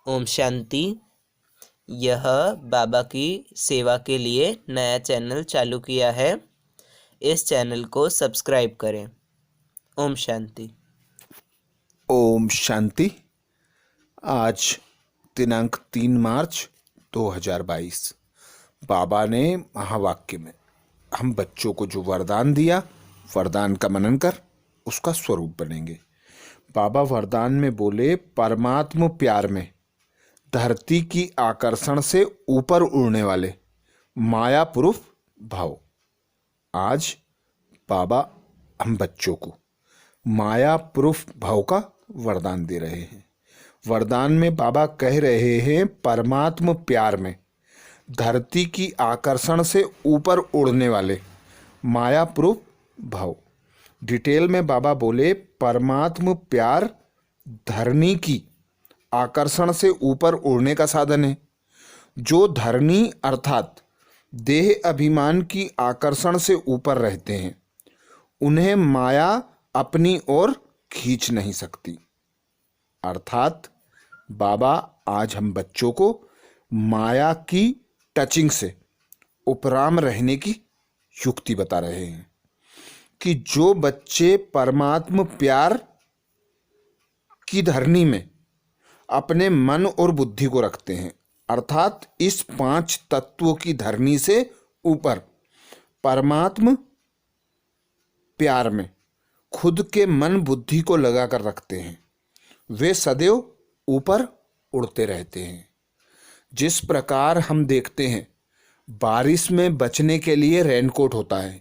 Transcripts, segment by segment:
ओम शांति। यह बाबा की सेवा के लिए नया चैनल चालू किया है। इस चैनल को सब्सक्राइब करें। ओम शांति। ओम शांति। आज दिनांक 3 मार्च 2022 बाबा ने महावाक्य में हम बच्चों को जो वरदान दिया, वरदान का मनन कर उसका स्वरूप बनेंगे। बाबा वरदान में बोले, परमात्म प्यार में धरती की आकर्षण से ऊपर उड़ने वाले माया पुरुष भाव। आज बाबा हम बच्चों को माया पुरुष भाव का वरदान दे रहे हैं। वरदान में बाबा कह रहे हैं, परमात्म प्यार में धरती की आकर्षण से ऊपर उड़ने वाले माया पुरुष भाव। डिटेल में बाबा बोले, परमात्म प्यार धरनी की आकर्षण से ऊपर उड़ने का साधन है। जो धरनी अर्थात देह अभिमान की आकर्षण से ऊपर रहते हैं, उन्हें माया अपनी ओर खींच नहीं सकती। अर्थात बाबा आज हम बच्चों को माया की टचिंग से उपराम रहने की युक्ति बता रहे हैं कि जो बच्चे परमात्म प्यार की धरनी में अपने मन और बुद्धि को रखते हैं, अर्थात इस 5 तत्वों की धरनी से ऊपर परमात्म प्यार में खुद के मन बुद्धि को लगाकर रखते हैं, वे सदैव ऊपर उड़ते रहते हैं। जिस प्रकार हम देखते हैं, बारिश में बचने के लिए रेनकोट होता है,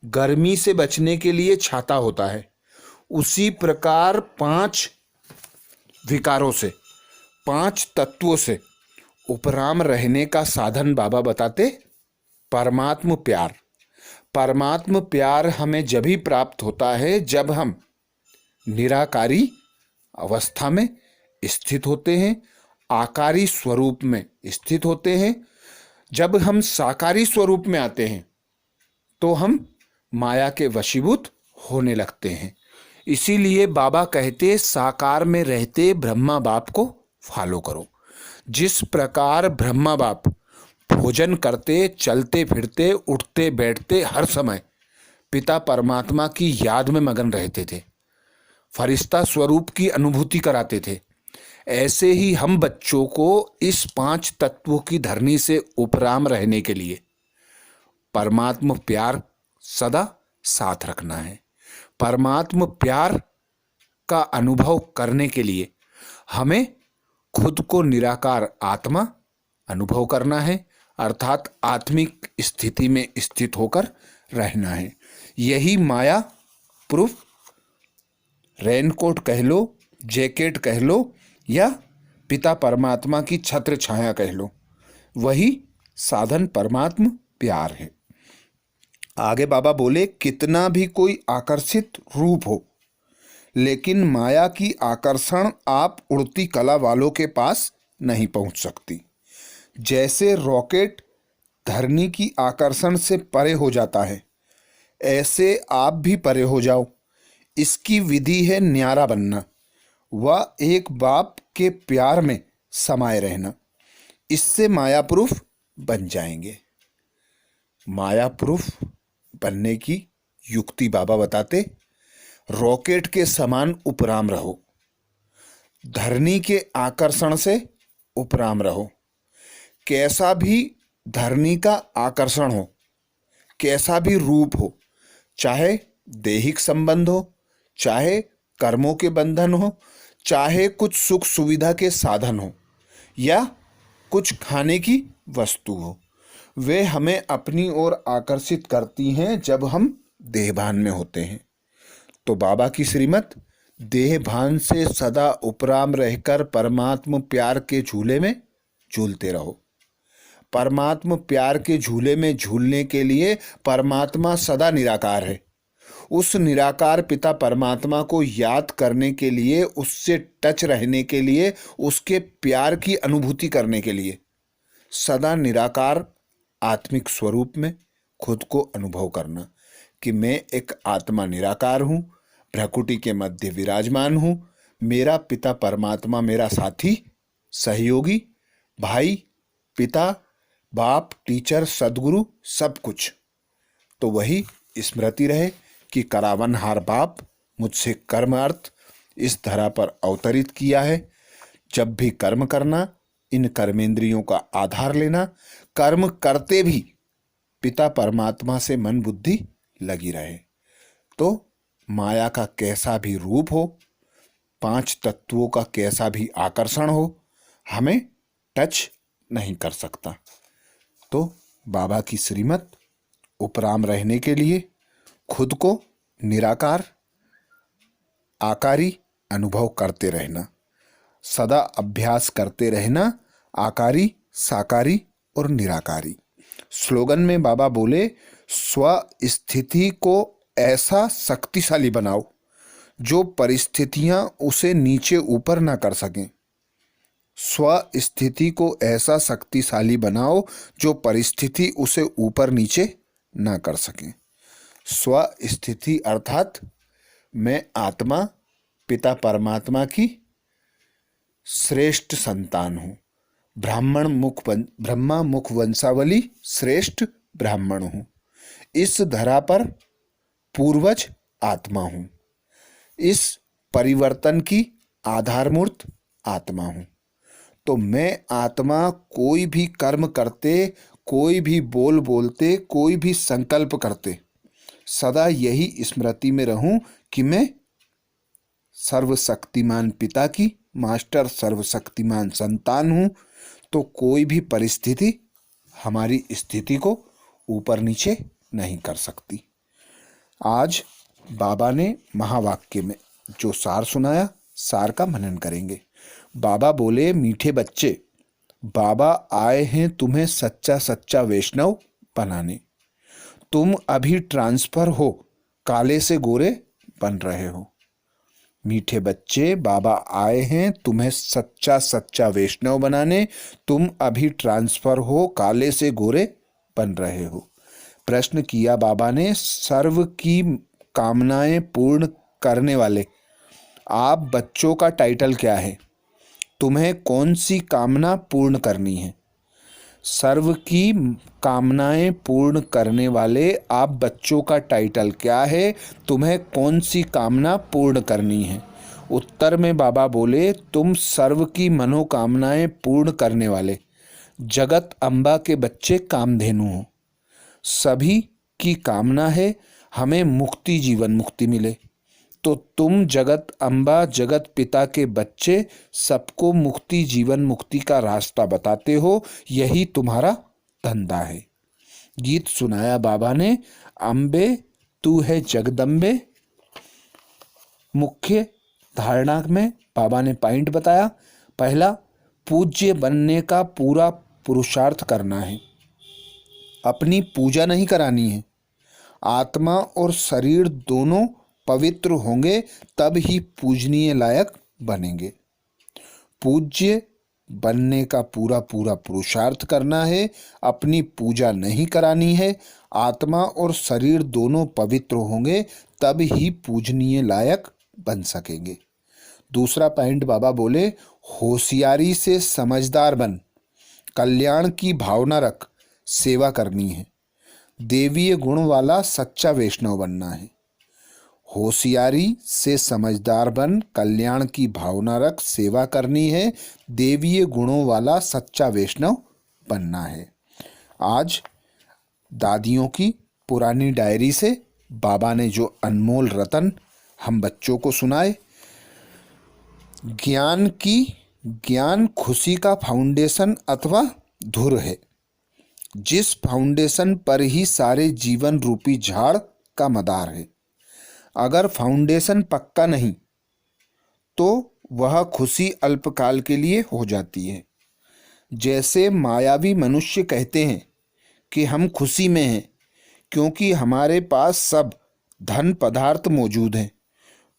गर्मी से बचने के लिए छाता होता है, उसी प्रकार 5 विकारों से, 5 तत्वों से उपराम रहने का साधन बाबा बताते परमात्म प्यार। परमात्म प्यार हमें जब ही प्राप्त होता है जब हम निराकारी अवस्था में स्थित होते हैं, आकारी स्वरूप में स्थित होते हैं। जब हम साकारी स्वरूप में आते हैं तो हम माया के वशीभूत होने लगते हैं। इसीलिए बाबा कहते, साकार में रहते ब्रह्मा बाप को फॉलो करो। जिस प्रकार ब्रह्मा बाप भोजन करते, चलते फिरते, उठते बैठते हर समय पिता परमात्मा की याद में मगन रहते थे, फरिश्ता स्वरूप की अनुभूति कराते थे, ऐसे ही हम बच्चों को इस 5 तत्वों की धरनी से उपराम रहने के लिए परमात्म प्यार सदा साथ रखना है। परमात्म प्यार का अनुभव करने के लिए हमें खुद को निराकार आत्मा अनुभव करना है, अर्थात आत्मिक स्थिति में स्थित होकर रहना है। यही माया प्रूफ रेनकोट कह लो, जैकेट कह लो या पिता परमात्मा की छत्र छाया कह लो, वही साधन परमात्म प्यार है। आगे बाबा बोले, कितना भी कोई आकर्षित रूप हो, लेकिन माया की आकर्षण आप उड़ती कला वालों के पास नहीं पहुंच सकती। जैसे रॉकेट धरनी की आकर्षण से परे हो जाता है, ऐसे आप भी परे हो जाओ। इसकी विधि है न्यारा बनना व एक बाप के प्यार में समाये रहना। इससे मायाप्रूफ बन जाएंगे। मायाप्रूफ बनने की युक्ति बाबा बताते, रॉकेट के समान उपराम रहो, धरनी के आकर्षण से उपराम रहो। कैसा भी धरनी का आकर्षण हो, कैसा भी रूप हो, चाहे दैहिक संबंध हो, चाहे कर्मों के बंधन हो, चाहे कुछ सुख सुविधा के साधन हो या कुछ खाने की वस्तु हो, वे हमें अपनी ओर आकर्षित करती हैं जब हम देहभान में होते हैं। तो बाबा की श्रीमत, देहभान से सदा उपराम रहकर परमात्म प्यार के झूले में झूलते रहो। परमात्म प्यार के झूले में झूलने के लिए परमात्मा सदा निराकार है। उस निराकार पिता परमात्मा को याद करने के लिए, उससे टच रहने के लिए, उसके प्यार की अनुभूति करने के लिए सदा निराकार आत्मिक स्वरूप में खुद को अनुभव करना कि मैं एक आत्मा निराकार हूँ, भ्रकुटी के मध्य विराजमान हूँ, मेरा पिता परमात्मा मेरा साथी सहयोगी, भाई, पिता, बाप, टीचर, सदगुरु, सब कुछ। तो वही स्मृति रहे कि करावनहार बाप मुझसे कर्म अर्थ इस धरा पर अवतरित किया है। जब भी कर्म करना, इन कर्मेंद्रियों का आधार लेना, कर्म करते भी पिता परमात्मा से मन बुद्धि लगी रहे। तो माया का कैसा भी रूप हो, 5 तत्वों का कैसा भी आकर्षण हो, हमें टच नहीं कर सकता। तो बाबा की श्रीमत उपराम रहने के लिए खुद को निराकार आकारी अनुभव करते रहना, सदा अभ्यास करते रहना, आकारी, साकारी और निराकारी। स्लोगन में बाबा बोले, स्व स्थिति को ऐसा शक्तिशाली बनाओ जो परिस्थितियां उसे नीचे ऊपर ना कर सकें। स्व स्थिति को ऐसा शक्तिशाली बनाओ जो परिस्थिति उसे ऊपर नीचे ना कर सकें। स्व स्थिति अर्थात मैं आत्मा पिता परमात्मा की श्रेष्ठ संतान हूँ, ब्रह्मा मुख वंशावली श्रेष्ठ ब्राह्मण हूँ, इस धरा पर पूर्वज आत्मा हूँ, इस परिवर्तन की आधारमूर्त आत्मा हूँ। तो मैं आत्मा कोई भी कर्म करते, कोई भी बोल बोलते, कोई भी संकल्प करते, सदा यही स्मृति में रहूं कि मैं सर्वशक्तिमान पिता की मास्टर सर्वशक्तिमान संतान हूं। तो कोई भी परिस्थिति हमारी स्थिति को ऊपर नीचे नहीं कर सकती। आज बाबा ने महावाक्य में जो सार सुनाया, सार का मनन करेंगे। बाबा बोले, मीठे बच्चे, बाबा आए हैं तुम्हें सच्चा सच्चा वैष्णव बनाने। तुम अभी ट्रांसफर हो, काले से गोरे बन रहे हो। मीठे बच्चे, बाबा आए हैं तुम्हें सच्चा सच्चा वैष्णव बनाने। तुम अभी ट्रांसफर हो, काले से गोरे बन रहे हो। प्रश्न किया बाबा ने, सर्व की कामनाएं पूर्ण करने वाले आप बच्चों का टाइटल क्या है? तुम्हें कौन सी कामना पूर्ण करनी है? सर्व की कामनाएं पूर्ण करने वाले आप बच्चों का टाइटल क्या है? तुम्हें कौन सी कामना पूर्ण करनी है? उत्तर में बाबा बोले, तुम सर्व की मनोकामनाएं पूर्ण करने वाले जगत अम्बा के बच्चे कामधेनु हो। सभी की कामना है हमें मुक्ति, जीवन मुक्ति मिले। तो तुम जगत अम्बा, जगत पिता के बच्चे सबको मुक्ति, जीवन मुक्ति का रास्ता बताते हो। यही तुम्हारा धंधा है। गीत सुनाया बाबा ने, अम्बे तू है जगदम्बे। मुख्य धारणा में बाबा ने पॉइंट बताया। पहला, पूज्य बनने का पूरा पुरुषार्थ करना है, अपनी पूजा नहीं करानी है। आत्मा और शरीर दोनों पवित्र होंगे तब ही पूजनीय लायक बनेंगे। पूज्य बनने का पूरा पूरा पुरुषार्थ करना है, अपनी पूजा नहीं करानी है। आत्मा और शरीर दोनों पवित्र होंगे तब ही पूजनीय लायक बन सकेंगे। दूसरा पॉइंट बाबा बोले, होशियारी से समझदार बन, कल्याण की भावना रख, सेवा करनी है। देवीय गुण वाला सच्चा वैष्णव बनना है। होशियारी से समझदार बन, कल्याण की भावना रख, सेवा करनी है। देवीय गुणों वाला सच्चा वैष्णव बनना है। आज दादियों की पुरानी डायरी से बाबा ने जो अनमोल रतन हम बच्चों को सुनाए, ज्ञान खुशी का फाउंडेशन अथवा धुर है, जिस फाउंडेशन पर ही सारे जीवन रूपी झाड़ का मदार है। अगर फाउंडेशन पक्का नहीं तो वह खुशी अल्पकाल के लिए हो जाती है। जैसे मायावी मनुष्य कहते हैं कि हम खुशी में हैं क्योंकि हमारे पास सब धन पदार्थ मौजूद हैं,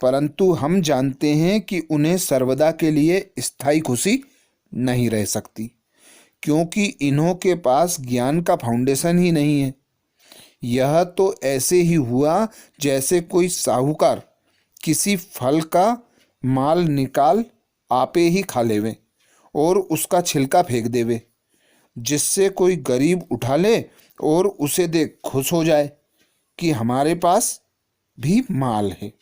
परंतु हम जानते हैं कि उन्हें सर्वदा के लिए स्थायी खुशी नहीं रह सकती, क्योंकि इन्हों के पास ज्ञान का फाउंडेशन ही नहीं है। यह तो ऐसे ही हुआ जैसे कोई साहूकार किसी फल का माल निकाल आपे ही खा लेवे और उसका छिलका फेंक देवे, जिससे कोई गरीब उठा ले और उसे देख खुश हो जाए कि हमारे पास भी माल है।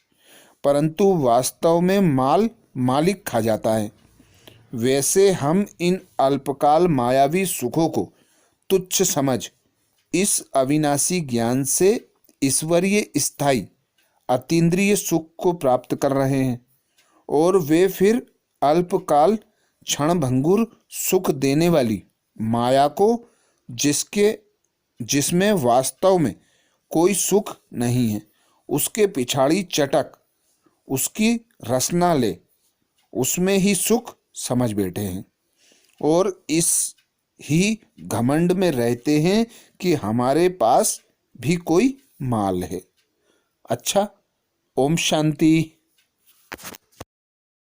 परंतु वास्तव में माल मालिक खा जाता है। वैसे हम इन अल्पकाल मायावी सुखों को तुच्छ समझ इस अविनाशी ज्ञान से ईश्वरीय स्थायी अतीन्द्रिय सुख को प्राप्त कर रहे हैं, और वे फिर अल्पकाल क्षणभंगुर सुख देने वाली माया को, जिसमें वास्तव में कोई सुख नहीं है, उसके पिछाड़ी चटक उसकी रसना ले उसमें ही सुख समझ बैठे हैं, और इस ही घमंड में रहते हैं कि हमारे पास भी कोई माल है। अच्छा, ओम शांति।